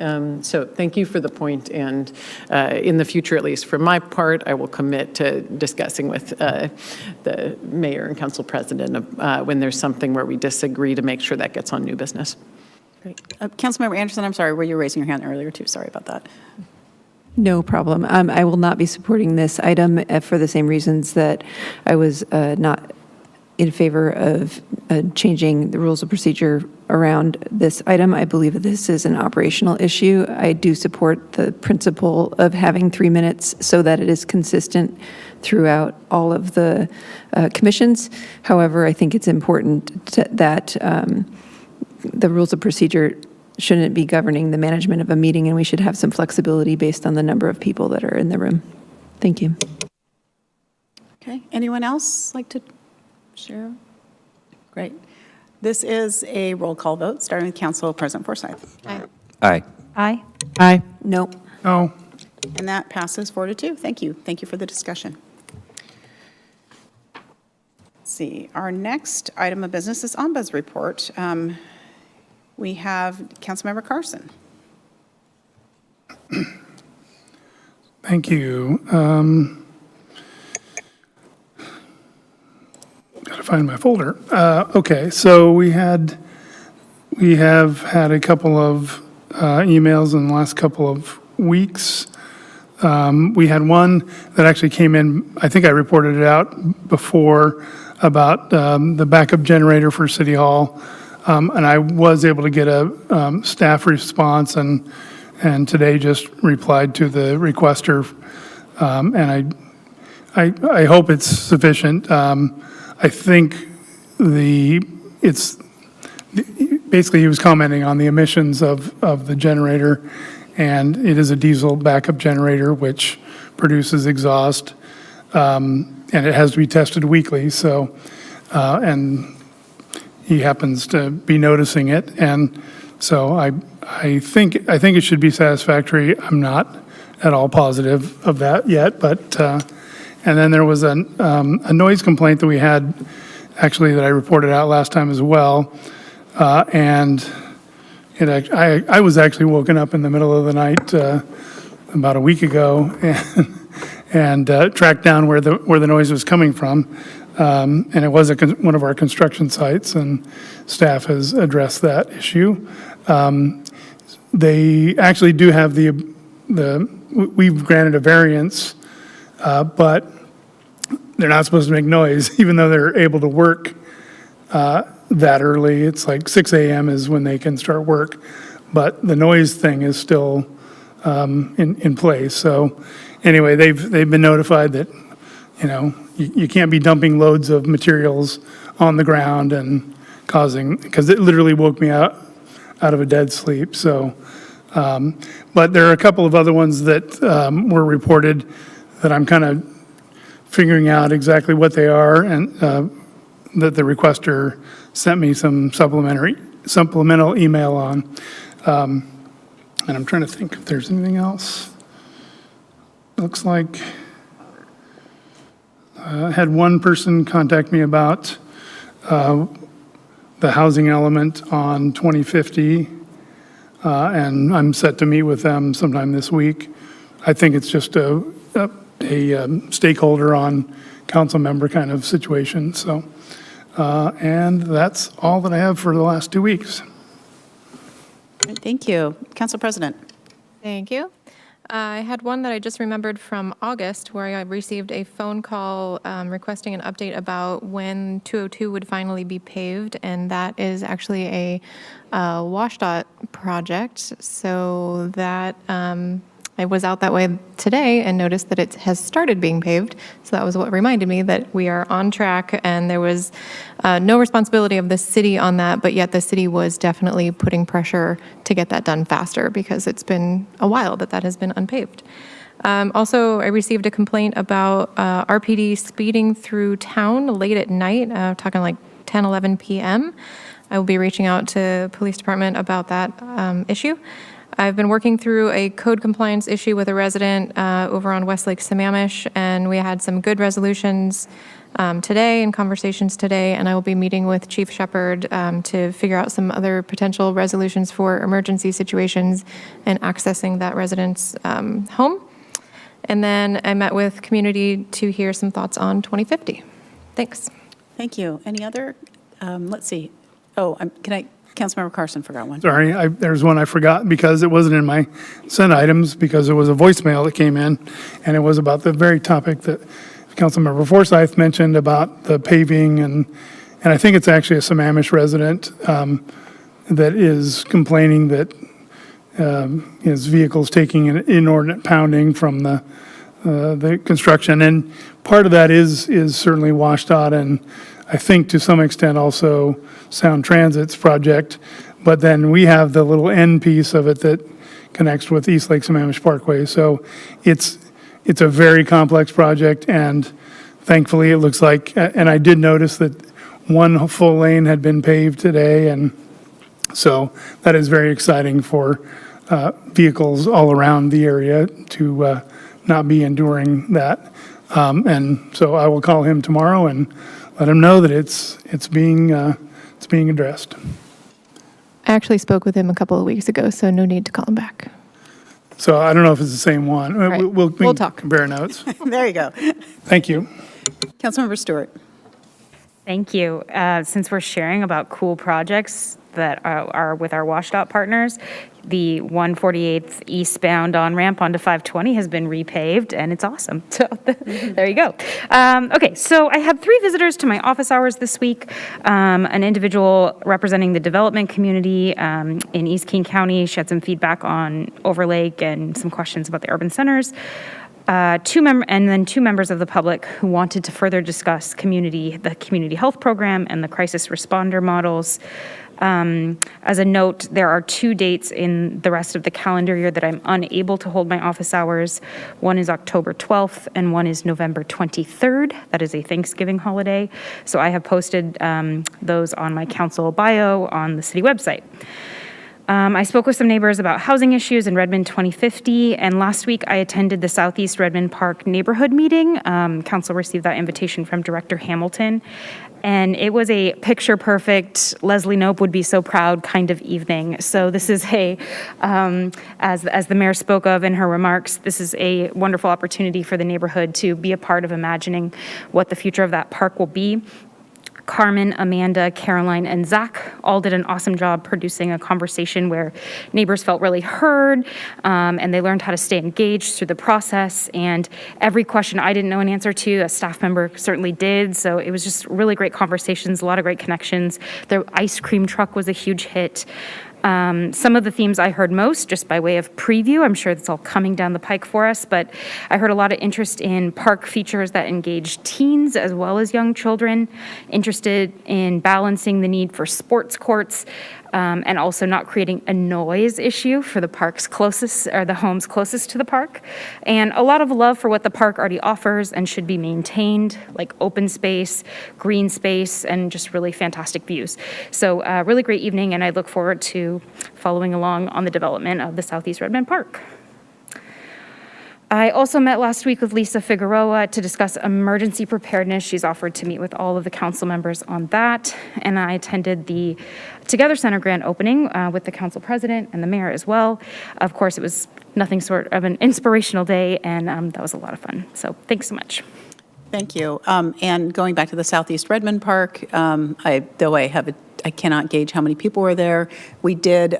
So thank you for the point, and in the future, at least for my part, I will commit to discussing with the mayor and council president when there's something where we disagree to make sure that gets on new business. Great. Councilmember Anderson, I'm sorry, were you raising your hand earlier too? Sorry about that. No problem. I will not be supporting this item for the same reasons that I was not in favor of changing the rules of procedure around this item. I believe that this is an operational issue. I do support the principle of having 3 minutes so that it is consistent throughout all of the commissions. However, I think it's important that the rules of procedure shouldn't be governing the management of a meeting, and we should have some flexibility based on the number of people that are in the room. Thank you. Okay. Anyone else like to share? Great. This is a roll call vote, starting with Council President Forsyth. Aye. Aye. Aye. No. No. And that passes 4-2. Thank you. Thank you for the discussion. Let's see. Our next item of business is Ombuds report. We have Councilmember Carson. Thank you. Gotta find my folder. Okay, so we have had a couple of emails in the last couple of weeks. We had one that actually came in, I think I reported it out before, about the backup generator for City Hall. And I was able to get a staff response, and today just replied to the requester, and I hope it's sufficient. I think basically he was commenting on the emissions of the generator, and it is a diesel backup generator which produces exhaust, and it has to be tested weekly. So, and he happens to be noticing it, and so I think it should be satisfactory. I'm not at all positive of that yet, but and then there was a noise complaint that we had, actually, that I reported out last time as well, and I was actually woken up in the middle of the night about a week ago and tracked down where the noise was coming from. And it was one of our construction sites, and staff has addressed that issue. They actually do have we've granted a variance, but they're not supposed to make noise, even though they're able to work that early. It's like 6 a.m. is when they can start work, but the noise thing is still in place. So anyway, they've been notified that, you can't be dumping loads of materials on the ground and because it literally woke me out of a dead sleep. So, but there are a couple of other ones that were reported that I'm kind of figuring out exactly what they are, and that the requester sent me some supplemental email on. And I'm trying to think if there's anything else. Looks like I had one person contact me about the housing element on 2050, and I'm set to meet with them sometime this week. I think it's just a stakeholder on council member kind of situation. So, and that's all that I have for the last 2 weeks. Thank you. Council President. Thank you. I had one that I just remembered from August where I received a phone call requesting an update about when 202 would finally be paved, and that is actually a WashDOT project. So that I was out that way today and noticed that it has started being paved. So that was what reminded me that we are on track, and there was no responsibility of the city on that, but yet the city was definitely putting pressure to get that done faster because it's been a while that has been unpaved. Also, I received a complaint about RPD speeding through town late at night, talking like 10, 11 p.m. I will be reaching out to police department about that issue. I've been working through a code compliance issue with a resident over on Westlake Sammamish, and we had some good resolutions today and conversations today, and I will be meeting with Chief Shepherd to figure out some other potential resolutions for emergency situations and accessing that resident's home. And then I met with community to hear some thoughts on 2050. Thanks. Thank you. Any other? Let's see. Oh, Councilmember Carson forgot one. Sorry, there's one I forgot because it wasn't in my sent items because it was a voicemail that came in, and it was about the very topic that Councilmember Forsyth mentioned about the paving, and I think it's actually a Sammamish resident that is complaining that his vehicle's taking an inordinate pounding from the construction, and part of that is certainly WashDOT, and I think to some extent also Sound Transit's project, but then we have the little end piece of it that connects with East Lake Sammamish Parkway. So it's a very complex project, and thankfully it looks like, and I did notice that one full lane had been paved today, and so that is very exciting for vehicles all around the area to not be enduring that. And so I will call him tomorrow and let him know that it's being addressed. I actually spoke with him a couple of weeks ago, so no need to call him back. So I don't know if it's the same one. Right. We'll talk. Compare notes. There you go. Thank you. Councilmember Stewart. Thank you. Since we're sharing about cool projects that are with our WashDOT partners, the 148th eastbound on-ramp onto 520 has been repaved, and it's awesome. So there you go. Okay, so I had 3 visitors to my office hours this week. An individual representing the development community in East King County. She had some feedback on Overlake and some questions about the urban centers. And then 2 members of the public who wanted to further discuss the community health program and the crisis responder models. As a note, there are 2 dates in the rest of the calendar year that I'm unable to hold my office hours. One is October 12th and one is November 23rd. That is a Thanksgiving holiday. So I have posted those on my council bio on the city website. I spoke with some neighbors about housing issues in Redmond 2050, and last week I attended the Southeast Redmond Park neighborhood meeting. Council received that invitation from Director Hamilton, and it was a picture-perfect, Leslie Knope would be so proud kind of evening. So this is as the mayor spoke of in her remarks, this is a wonderful opportunity for the neighborhood to be a part of imagining what the future of that park will be. Carmen, Amanda, Caroline, and Zach all did an awesome job producing a conversation where neighbors felt really heard, and they learned how to stay engaged through the process. And every question I didn't know an answer to, a staff member certainly did. So it was just really great conversations, a lot of great connections. The ice cream truck was a huge hit. Some of the themes I heard most, just by way of preview, I'm sure that's all coming down the pike for us, but I heard a lot of interest in park features that engage teens as well as young children, interested in balancing the need for sports courts, and also not creating a noise issue for the parks closest, or the homes closest to the park, and a lot of love for what the park already offers and should be maintained, like open space, green space, and just really fantastic views. So really great evening, and I look forward to following along on the development of the Southeast Redmond Park. I also met last week with Lisa Figueroa to discuss emergency preparedness. She's offered to meet with all of the council members on that. And I attended the Together Center grand opening with the council president and the mayor as well. Of course, it was nothing short of an inspirational day, and that was a lot of fun. So thanks so much. Thank you. And going back to the Southeast Redmond Park, I cannot gauge how many people were there. We did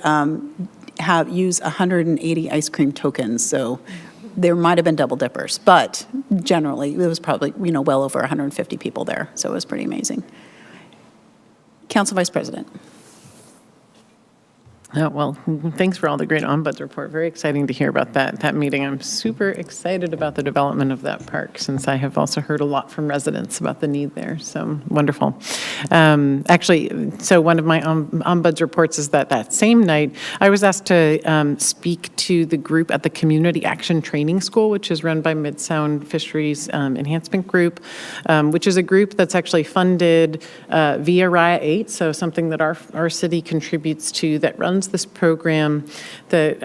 use 180 ice cream tokens, so there might have been double dippers, but generally it was probably well over 150 people there, so it was pretty amazing. Council Vice President. Well, thanks for all the great ombuds report. Very exciting to hear about that meeting. I'm super excited about the development of that park, since I have also heard a lot from residents about the need there. So wonderful. Actually, so one of my ombuds reports is that same night, I was asked to speak to the group at the Community Action Training School, which is run by Mid-Sound Fisheries Enhancement Group, which is a group that's actually funded via RIA 8, so something that our city contributes to, that runs this program that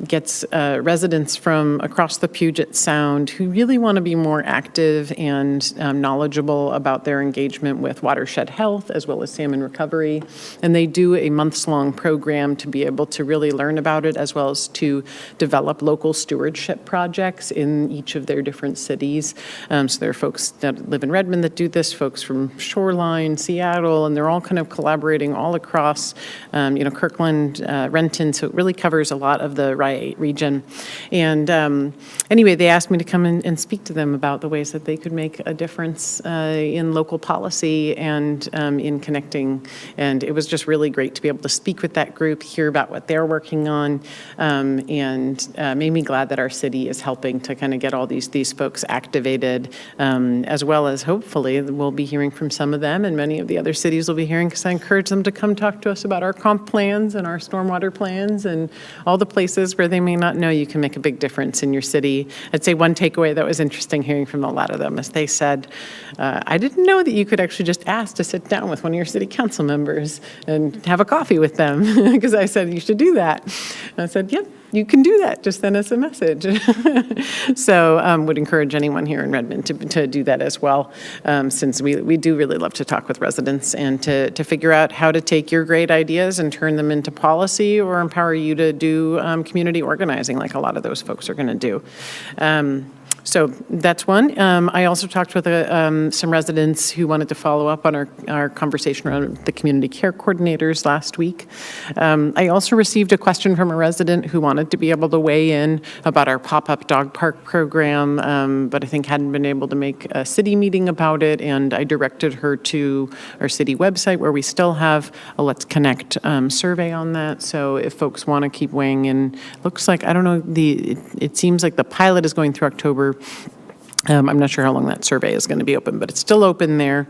gets residents from across the Puget Sound who really want to be more active and knowledgeable about their engagement with watershed health as well as salmon recovery. And they do a months-long program to be able to really learn about it, as well as to develop local stewardship projects in each of their different cities. So there are folks that live in Redmond that do this, folks from Shoreline, Seattle, and they're all kind of collaborating all across, Kirkland, Renton, so it really covers a lot of the RIA region. And anyway, they asked me to come in and speak to them about the ways that they could make a difference in local policy and in connecting. And it was just really great to be able to speak with that group, hear about what they're working on, and made me glad that our city is helping to kind of get all these folks activated, as well as hopefully we'll be hearing from some of them, and many of the other cities will be hearing, because I encourage them to come talk to us about our comp plans and our stormwater plans and all the places where they may not know you can make a big difference in your city. I'd say one takeaway that was interesting hearing from a lot of them is they said, I didn't know that you could actually just ask to sit down with one of your city council members and have a coffee with them, because I said, you should do that. And I said, yep. You can do that. Just send us a message. So would encourage anyone here in Redmond to do that as well, since we do really love to talk with residents and to figure out how to take your great ideas and turn them into policy, or empower you to do community organizing like a lot of those folks are going to do. So that's one. I also talked with some residents who wanted to follow up on our conversation around the community care coordinators last week. I also received a question from a resident who wanted to be able to weigh in about our pop-up dog park program, but I think hadn't been able to make a city meeting about it, and I directed her to our city website, where we still have a Let's Connect survey on that. So if folks want to keep weighing in, looks like, I don't know, it seems like the pilot is going through October. I'm not sure how long that survey is going to be open, but it's still open there.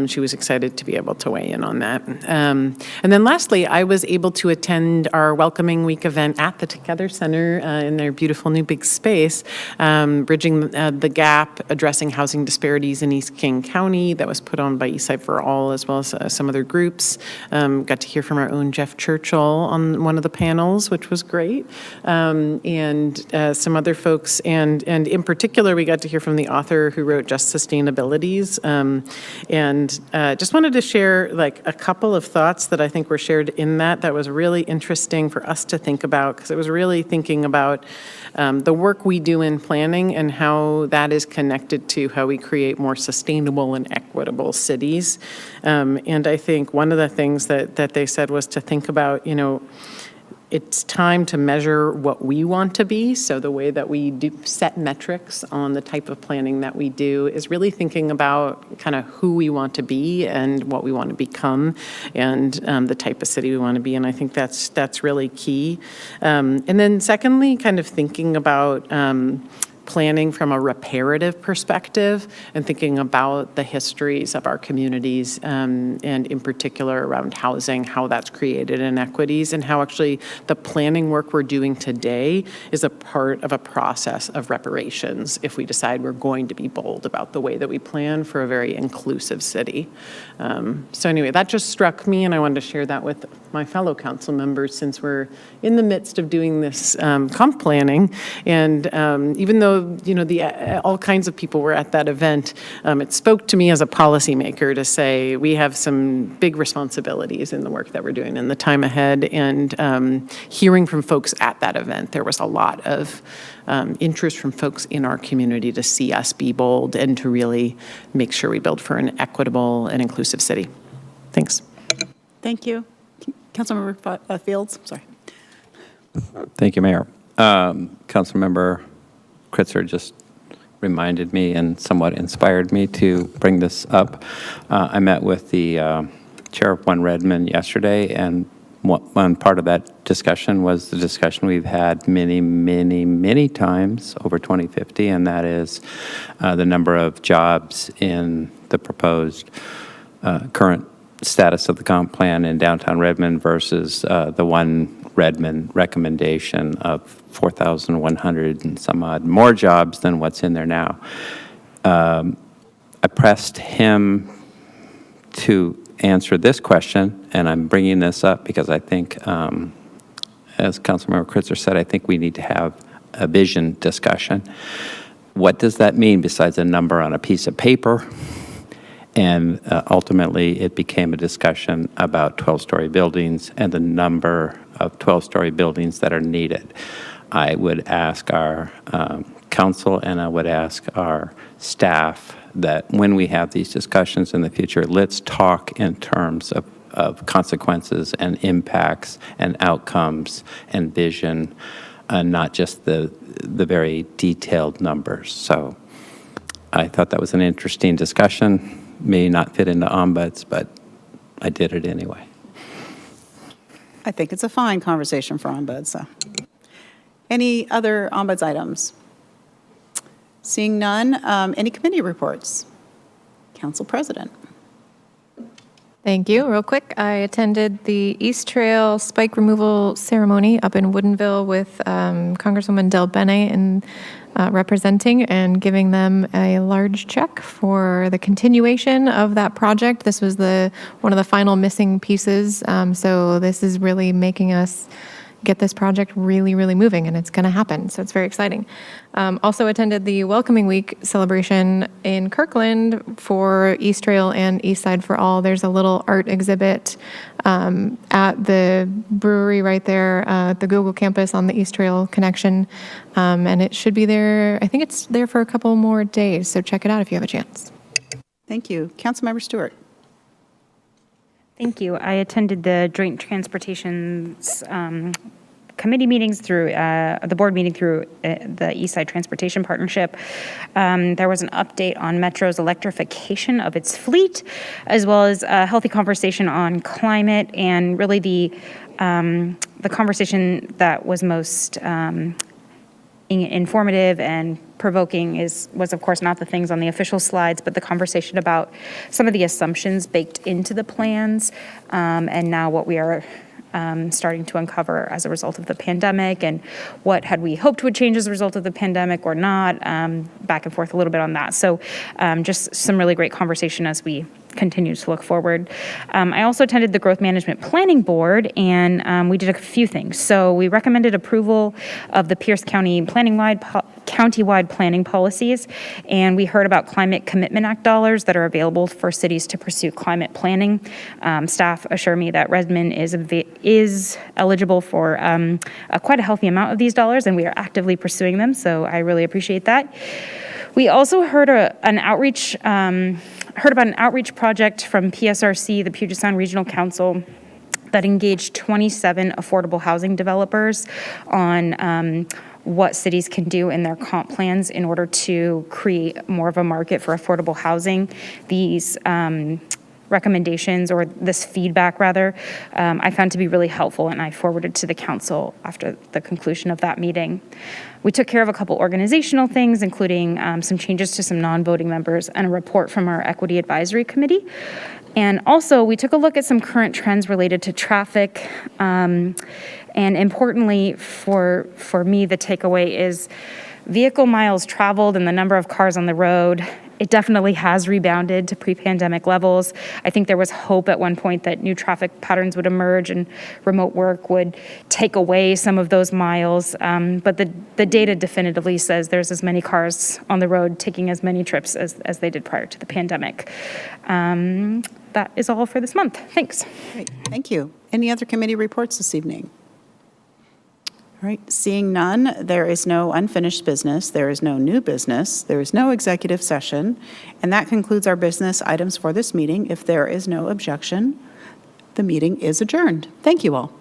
She was excited to be able to weigh in on that. And then lastly, I was able to attend our Welcoming Week event at the Together Center in their beautiful new big space, Bridging the Gap, Addressing Housing Disparities in East King County. That was put on by Eastside for All, as well as some other groups. Got to hear from our own Jeff Churchill on one of the panels, which was great, and some other folks. And in particular, we got to hear from the author who wrote Just Sustainabilities, and just wanted to share like a couple of thoughts that I think were shared in that was really interesting for us to think about, because it was really thinking about the work we do in planning and how that is connected to how we create more sustainable and equitable cities. And I think one of the things that they said was to think about, it's time to measure what we want to be. So the way that we do set metrics on the type of planning that we do is really thinking about kind of who we want to be and what we want to become, and the type of city we want to be. And I think that's really key. And then secondly, kind of thinking about planning from a reparative perspective and thinking about the histories of our communities, and in particular around housing, how that's created inequities, and how actually the planning work we're doing today is a part of a process of reparations if we decide we're going to be bold about the way that we plan for a very inclusive city. So anyway, that just struck me, and I wanted to share that with my fellow council members, since we're in the midst of doing this comp planning. And even though though, all kinds of people were at that event, it spoke to me as a policymaker to say we have some big responsibilities in the work that we're doing in the time ahead. And hearing from folks at that event, there was a lot of interest from folks in our community to see us be bold and to really make sure we build for an equitable and inclusive city. Thanks. Thank you. Councilmember Fields, sorry. Thank you, Mayor. Councilmember Kritzer just reminded me and somewhat inspired me to bring this up. I met with the chair of One Redmond yesterday, and one part of that discussion was the discussion we've had many, many, many times over 2050, and that is the number of jobs in the proposed current status of the comp plan in downtown Redmond versus the One Redmond recommendation of 4,100 and some odd more jobs than what's in there now. I pressed him to answer this question, and I'm bringing this up because I think, as Councilmember Kritzer said, I think we need to have a vision discussion. What does that mean besides a number on a piece of paper? And ultimately, it became a discussion about 12-story buildings and the number of 12-story buildings that are needed. I would ask our council and I would ask our staff that when we have these discussions in the future, let's talk in terms of consequences and impacts and outcomes and vision, not just the very detailed numbers. So I thought that was an interesting discussion. May not fit into ombuds, but I did it anyway. I think it's a fine conversation for ombuds. So. Any other ombuds items? Seeing none, any committee reports? Council President. Thank you. Real quick, I attended the East Trail spike removal ceremony up in Woodinville with Congresswoman Del Bene and representing and giving them a large check for the continuation of that project. This was one of the final missing pieces. So this is really making us get this project really, really moving, and it's going to happen. So it's very exciting. Also attended the Welcoming Week celebration in Kirkland for East Trail and East Side for All. There's a little art exhibit at the brewery right there at the Google campus on the East Trail connection. And it should be there. I think it's there for a couple more days. So check it out if you have a chance. Thank you. Councilmember Stewart. Thank you. I attended the Joint Transportation's committee meetings through the board meeting through the Eastside Transportation Partnership. There was an update on Metro's electrification of its fleet, as well as a healthy conversation on climate, and really the conversation that was most informative and provoking was of course not the things on the official slides, but the conversation about some of the assumptions baked into the plans, and now what we are starting to uncover as a result of the pandemic, and what had we hoped would change as a result of the pandemic or not, back and forth a little bit on that. So just some really great conversation as we continue to look forward. I also attended the Growth Management Planning Board, and we did a few things. So we recommended approval of the Pierce County countywide planning policies, and we heard about Climate Commitment Act dollars that are available for cities to pursue climate planning. Staff assure me that Redmond is eligible for quite a healthy amount of these dollars, and we are actively pursuing them, so I really appreciate that. We also heard about an outreach project from PSRC, the Puget Sound Regional Council, that engaged 27 affordable housing developers on what cities can do in their comp plans in order to create more of a market for affordable housing. These recommendations, or this feedback rather, I found to be really helpful, and I forwarded to the council after the conclusion of that meeting. We took care of a couple organizational things, including some changes to some non-voting members and a report from our Equity Advisory Committee. And also, we took a look at some current trends related to traffic. And importantly, for me, the takeaway is vehicle miles traveled and the number of cars on the road it definitely has rebounded to pre-pandemic levels. I think there was hope at one point that new traffic patterns would emerge and remote work would take away some of those miles. But the data definitively says there's as many cars on the road taking as many trips as they did prior to the pandemic. That is all for this month. Thanks. Great, thank you. Any other committee reports this evening? All right, seeing none, there is no unfinished business, there is no new business, there is no executive session, and that concludes our business items for this meeting. If there is no objection, the meeting is adjourned. Thank you all.